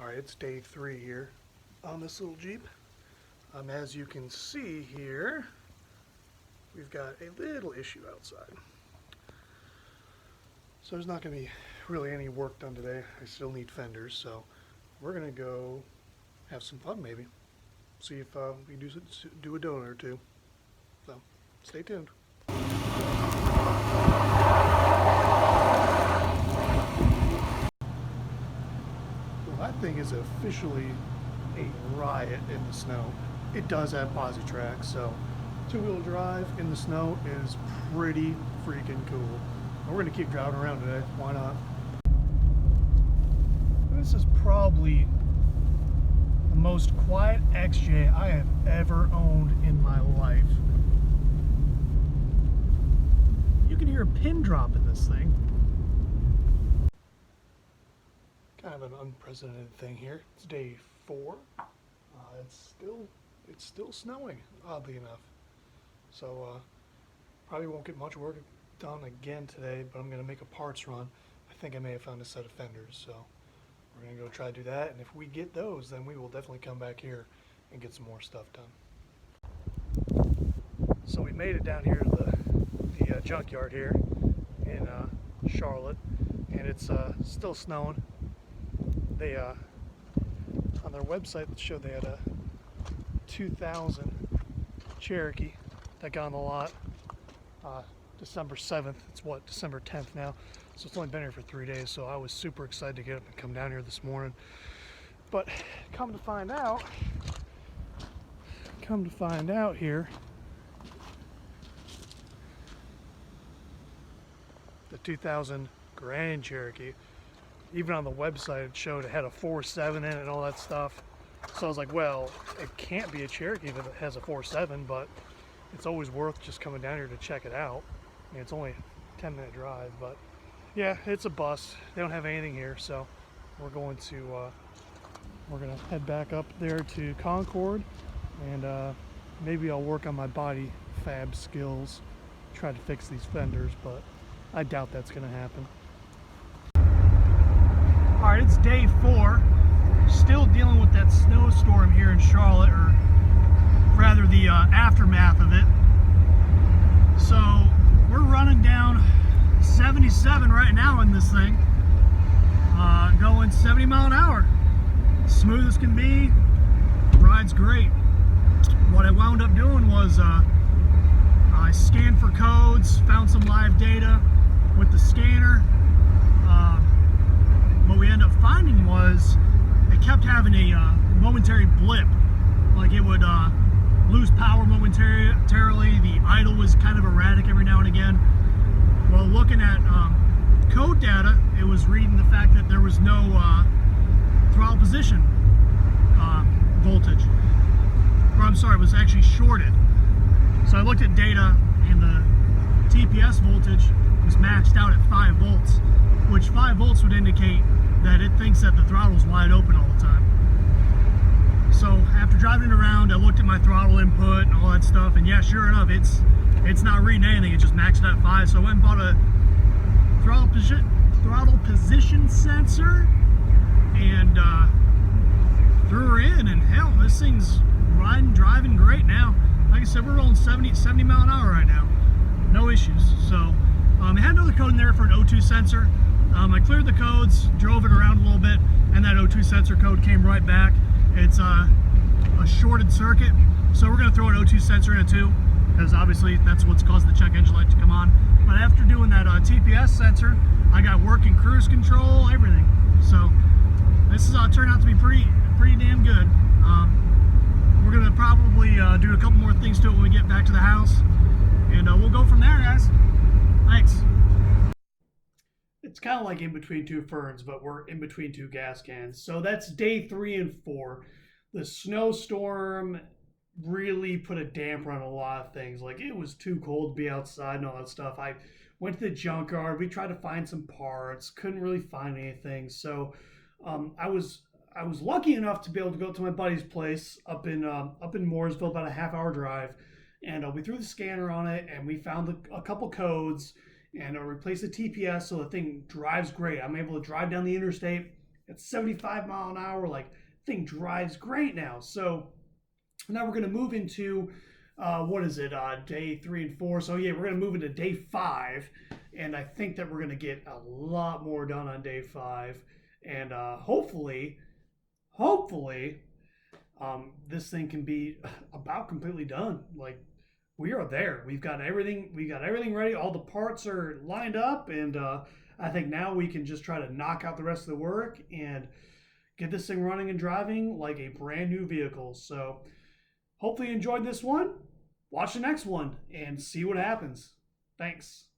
Alright, it's day 3 here on this little Jeep. As you can see here, we've got a little issue outside. So there's not going to be really any work done today. I still need fenders, so we're going to go have some fun maybe. See if we do a donut or two. So, stay tuned. That thing is officially a riot in the snow. It does have posi tracks, so two-wheel drive in the snow is pretty freaking cool. And we're gonna keep driving around today. Why not? This is probably the most quiet XJ I have ever owned in my life. You can hear a pin drop in this thing. Kind of an unprecedented thing here. It's day 4. It's still snowing, oddly enough. So probably won't get much work done again today, but I'm gonna make a parts run. I think I may have found a set of fenders, so we're gonna go try to do that. And if we get those, then we will definitely come back here and get some more stuff done. So we made it down here to the junkyard here in Charlotte, and it's still snowing. They on their website it showed they had a 2000 Cherokee that got on the lot December 7th. It's what, December 10th now, so it's only been here for 3 days. So I was super excited to get up and come down here this morning, but come to find out here, the 2000 Grand Cherokee, even on the website it showed it had a 4.7 in it and all that stuff. So I was like, well, it can't be a Cherokee if it has a 4.7, but it's always worth just coming down here to check it out. I mean, it's only a 10-minute drive, but yeah, it's a bust. They don't have anything here, so we're gonna head back up there to Concord, and maybe I'll work on my body fab skills, try to fix these fenders, but I doubt that's gonna happen. Alright, it's day 4. Still dealing with that snowstorm here in Charlotte, or rather the aftermath of it. So we're running down 77 right now in this thing, going 70 mile an hour. Smooth as can be, ride's great. What I wound up doing was I scanned for codes, found some live data with the scanner. What we ended up finding was it kept having a momentary blip, like it would lose power momentarily. The idle was kind of erratic every now and again. Well, looking at code data, it was reading the fact that there was no throttle position voltage, or I'm sorry, it was actually shorted. So I looked at data, and the TPS voltage was maxed out at 5 volts, which 5 volts would indicate that it thinks that the throttle's wide open all the time. So after driving around, I looked at my throttle input and all that stuff, and yeah, sure enough, it's not reading anything. It just maxed out at 5. So I went and bought a throttle position sensor and threw her in, and hell, this thing's driving great now. Like I said, we're rolling 70 mile an hour right now, no issues. So I had another code in there for an O2 sensor. I cleared the codes, drove it around a little bit, and that O2 sensor code came right back. It's a shorted circuit, so we're going to throw an O2 sensor in it too, because obviously that's what's caused the check engine light to come on. But after doing that TPS sensor, I got working cruise control, everything. So this is turned out to be pretty damn good. We're going to probably do a couple more things to it when we get back to the house, and we'll go from there, guys. Thanks. It's kind of like in between two ferns, but we're in between two gas cans. So that's day 3 and 4. The snowstorm really put a damper on a lot of things. Like, it was too cold to be outside and all that stuff. I went to the junkyard. We tried to find some parts. Couldn't really find anything. So I was lucky enough to be able to go to my buddy's place up in Mooresville, about a half-hour drive. And we threw the scanner on it, and we found a couple codes, and replace the TPS so the thing drives great. I'm able to drive down the interstate at 75 mile an hour. Like, thing drives great now. So now we're going to move into what is it, day 3 and 4. So yeah, we're going to move into day 5, and I think that we're going to get a lot more done on day 5, and hopefully this thing can be about completely done. Like, we are there. We've got everything ready. All the parts are lined up, and I think now we can just try to knock out the rest of the work and get this thing running and driving like a brand new vehicle. So hopefully you enjoyed this one. Watch the next one and see what happens. Thanks.